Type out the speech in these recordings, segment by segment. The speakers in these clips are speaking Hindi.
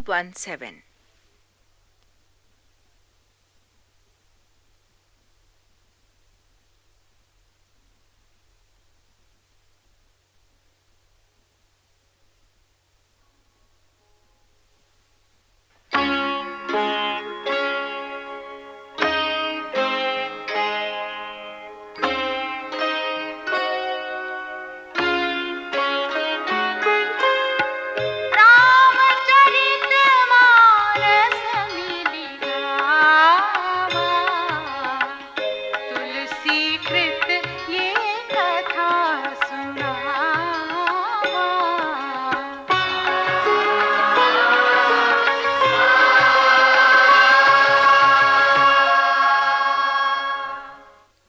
217.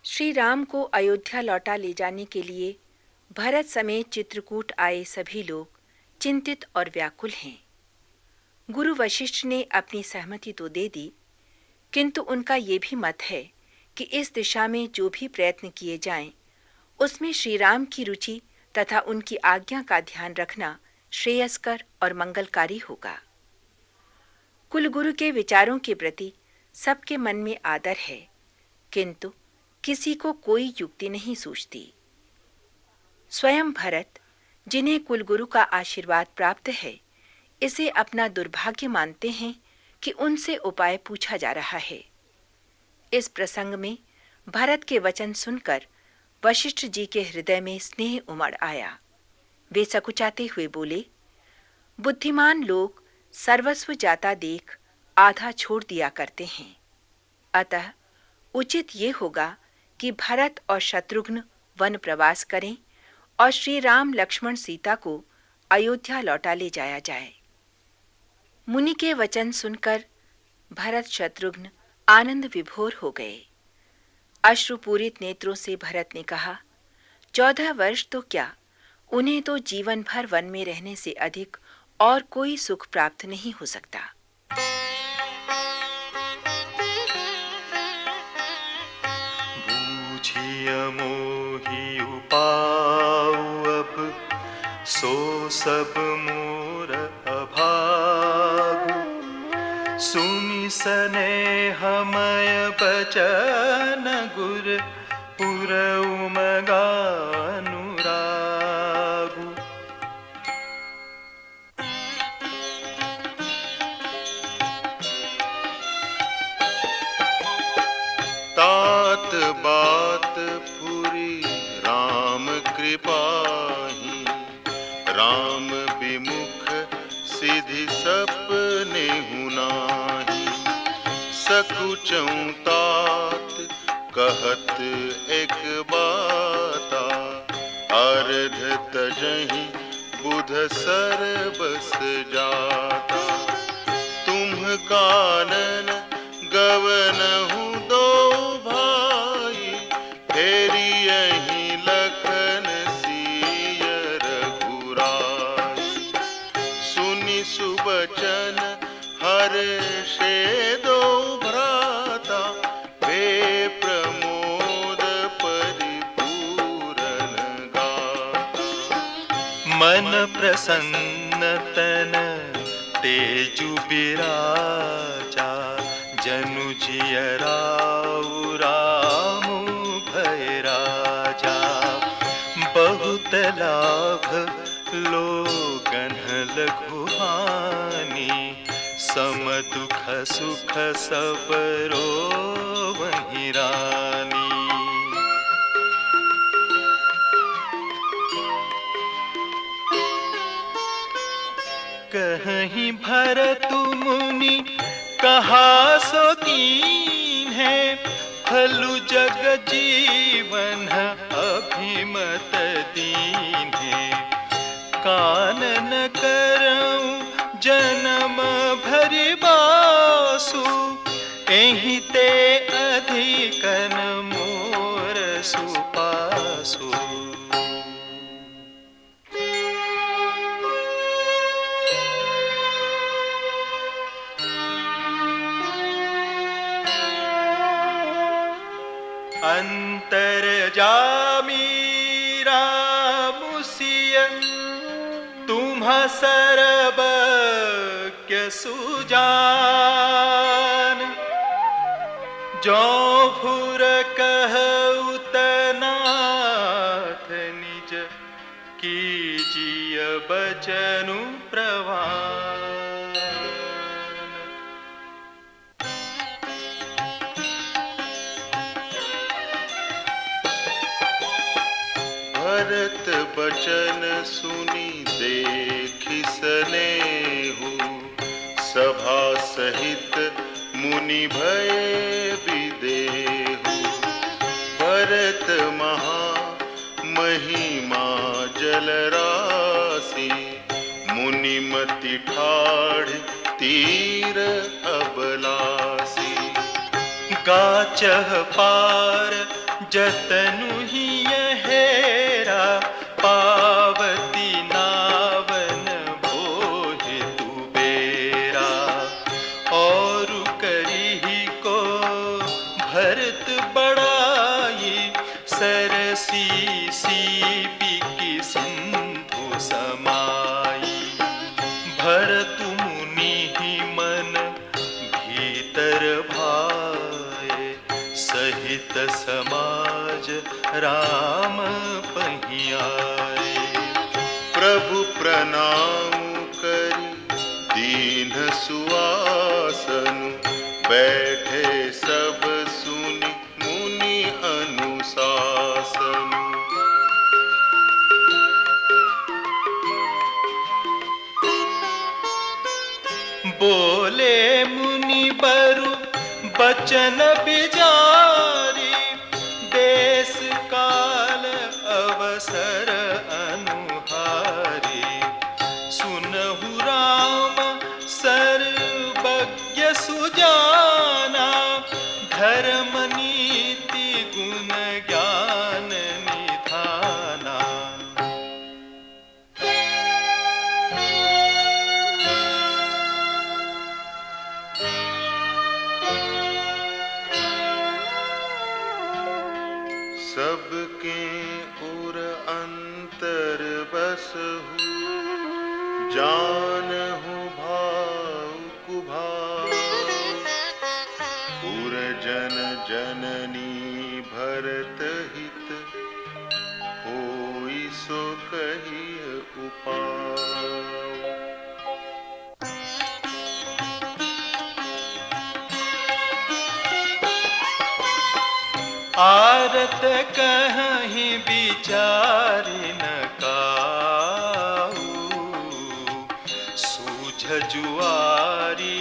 श्री राम को अयोध्या लौटा ले जाने के लिए भरत समेत चित्रकूट आए सभी लोग चिंतित और व्याकुल हैं। गुरु वशिष्ठ ने अपनी सहमति तो दे दी, किंतु उनका ये भी मत है कि इस दिशा में जो भी प्रयत्न किए जाएं, उसमें श्री राम की रुचि तथा उनकी आज्ञा का ध्यान रखना श्रेयस्कर और मंगलकारी होगा। कुलगुरु के विचारों के प्रति सबके मन में आदर है, किंतु किसी को कोई युक्ति नहीं सूझती। स्वयं भरत, जिन्हें कुलगुरु का आशीर्वाद प्राप्त है, इसे अपना दुर्भाग्य मानते हैं कि उनसे उपाय पूछा जा रहा है। इस प्रसंग में भरत के वचन सुनकर वशिष्ठ जी के हृदय में स्नेह उमड़ आया। वे सकुचाते हुए बोले, बुद्धिमान लोग सर्वस्व जाता देख आधा छोड़ दिया करते हैं। अतः उचित ये होगा कि भरत और शत्रुघ्न वन प्रवास करें और श्री राम लक्ष्मण सीता को अयोध्या लौटा ले जाया जाए। मुनि के वचन सुनकर भरत शत्रुघ्न आनंद विभोर हो गए। अश्रुपूरित नेत्रों से भरत ने कहा, 14 वर्ष तो क्या, उन्हें तो जीवन भर वन में रहने से अधिक और कोई सुख प्राप्त नहीं हो सकता। मोहि उपाऊ अब सो सब मोर अभागु, सुनि स्नेहमय बचन गुर पुरउ मगानुरागु। तात बात पुरी राम कृपाही, राम विमुख सिधि सपने हुनाही। सकुचौ तात कहत एक बाता, अर्ध तजहि बुध सरबस जाता। तुम कानन गवनहु दो भाई, फेरी यहीं लखन सिय रघुराई। सुनि सुबचन हर्षे दो भ्राता, वे प्रमोद परिपूरन गाता। मन प्रसन्न तन तेजु बिराजा, जनु जियराउ रामु भय राजा। बहुत लाभ लोगन लघुहानी, सम दुख सुख सब रोवहि रानी। कहीं भरत मुनि कहा सो कीन्हे, फलु जग जीवन अभिमत दीन्हे। कानन करऊं जन्म भरि बासु, एहि ते अधिकन मोर सुपासु। अंतरजामी रामु सिय, तुम्हा सरब भग्य सुजान। जो भूर कहु तनाथ निज, कीजिय बचनु प्रवान। भरत बचन सुनी देखि सनेहु, सभा सहित मुनि भय विदेहु। भरत महा महिमा जल राशि, मुनिमति ठाढ़ तीर अबलासी। गाचह पार जतनु ही हेरा, पावती नावन भोहि तुबेरा। और करिहि को भरत बड़ाई, सरसी सीपी की सिंधु समाई। भरत मुनि ही मन भीतर भाए, सहित समाज राम पहियाए। प्रभु प्रणाम करि दीन सुआसनु, बैठे सब सुनि मुनि अनुशासनु। बोले मुनि बरु बचन बिजारी, देश काल अवसर अनुहारी। सुनहु राम सर्वज्ञ सुजाना, धर्म नीति गुण ज्ञान निधाना। सबके उर अंतर बसहु, जानहु भाव कुभाव। उर जन जननी भरत हित, होई सो कहिय उपाय। आरत कहीं विचारि न काऊ, सूझ जुआरी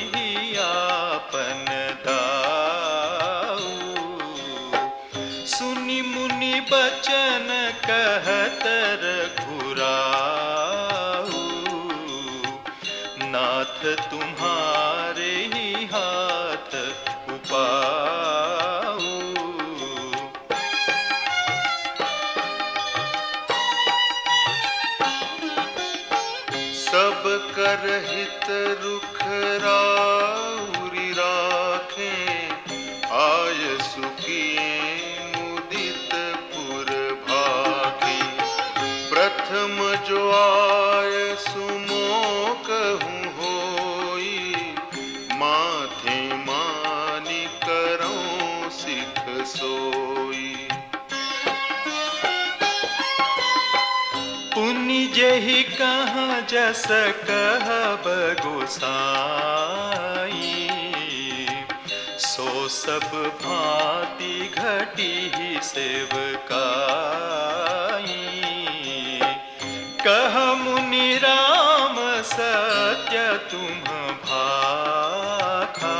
आपन दाऊ। सुनि मुनि बचन कहत रघुराऊ, नाथ तुम्हारे ही हाथ उपाऊ। सब कर हित रुख राउरी राखें, आय सुखिए मुदित पुर भागी। प्रथम जो आय सुमोकहु होई, माथे मानि करऊं सिख सोई। पुनि जेहि कहाँ जस कहब गोसाई, सो सब भांति घटी ही सेवकाई। कह मुनि राम सत्य तुम भाखा,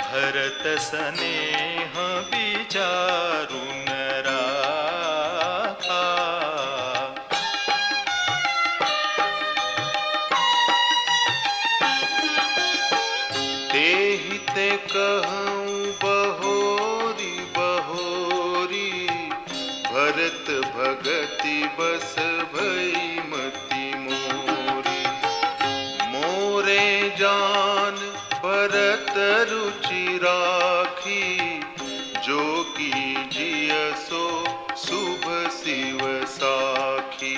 भरत सनेह विचारु न राखा। तेहि ते कहूँ बहोरी बहोरी, भरत भगति बस भई मति मोरी। मोरे जान भरत रुचि राखी, जो कीजिय सो शुभ शिव साखी।